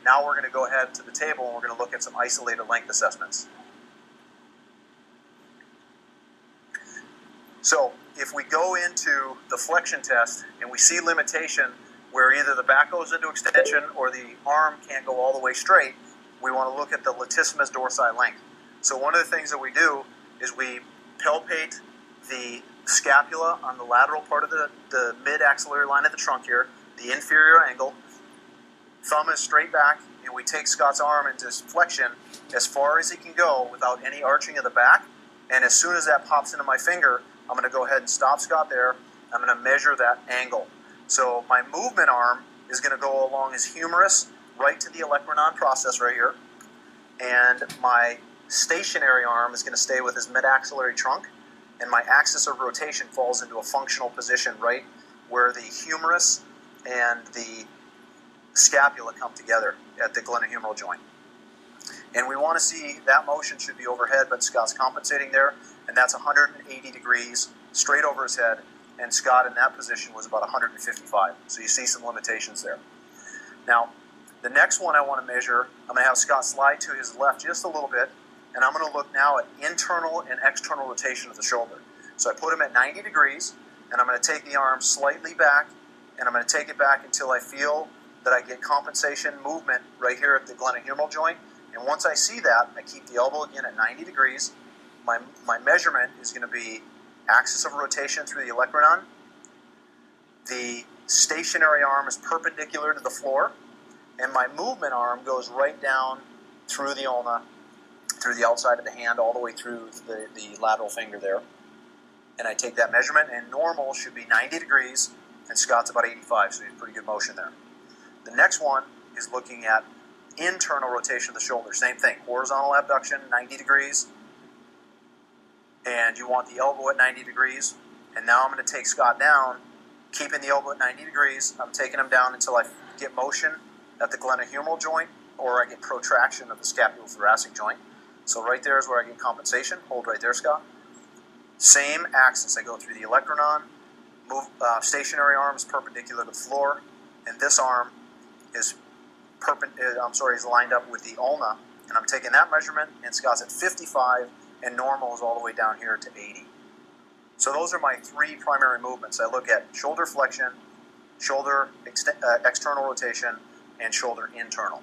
Now we're going to go ahead to the table and we're going to look at some isolated length assessments. So if we go into the flexion test and we see limitation where either the back goes into extension or the arm can't go all the way straight, we want to look at the latissimus dorsi length. So one of the things that we do is we palpate the scapula on the lateral part of the mid-axillary line of the trunk here, the inferior angle. Thumb is straight back, and we take Scott's arm into flexion as far as he can go without any arching of the back. And as soon as that pops into my finger, I'm going to go ahead and stop Scott there. I'm going to measure that angle. So my movement arm is going to go along his humerus right to the olecranon process right here. And my stationary arm is going to stay with his mid-axillary trunk. And my axis of rotation falls into a functional position right where the humerus and the scapula come together at the glenohumeral joint. And we want to see that motion should be overhead, but Scott's compensating there, and that's 180 degrees straight over his head, and Scott in that position was about 155. So you see some limitations there. Now, the next one I want to measure, I'm going to have Scott slide to his left just a little bit, and I'm going to look now at internal and external rotation of the shoulder. So I put him at 90 degrees, and I'm going to take the arm slightly back, and I'm going to take it back until I feel that I get compensation movement right here at the glenohumeral joint. And once I see that, I keep the elbow again at 90 degrees. My measurement is going to be axis of rotation through the olecranon. The stationary arm is perpendicular to the floor, and my movement arm goes right down through the ulna, through the outside of the hand, all the way through the lateral finger there. And I take that measurement, and normal should be 90 degrees, and Scott's about 85, so he's pretty good motion there. The next one is looking at internal rotation of the shoulder. Same thing, horizontal abduction, 90 degrees, and you want the elbow at 90 degrees. And now I'm going to take Scott down, keeping the elbow at 90 degrees. I'm taking him down until I get motion at the glenohumeral joint, or I get protraction of the scapulothoracic joint. So right there is where I get compensation. Hold right there, Scott. Same axis. I go through the olecranon. Stationary arm is perpendicular to the floor, and this arm is lined up with the ulna, and I'm taking that measurement, and Scott's at 55, and normal is all the way down here to 80. So those are my three primary movements. I look at shoulder flexion, shoulder external rotation, and shoulder internal.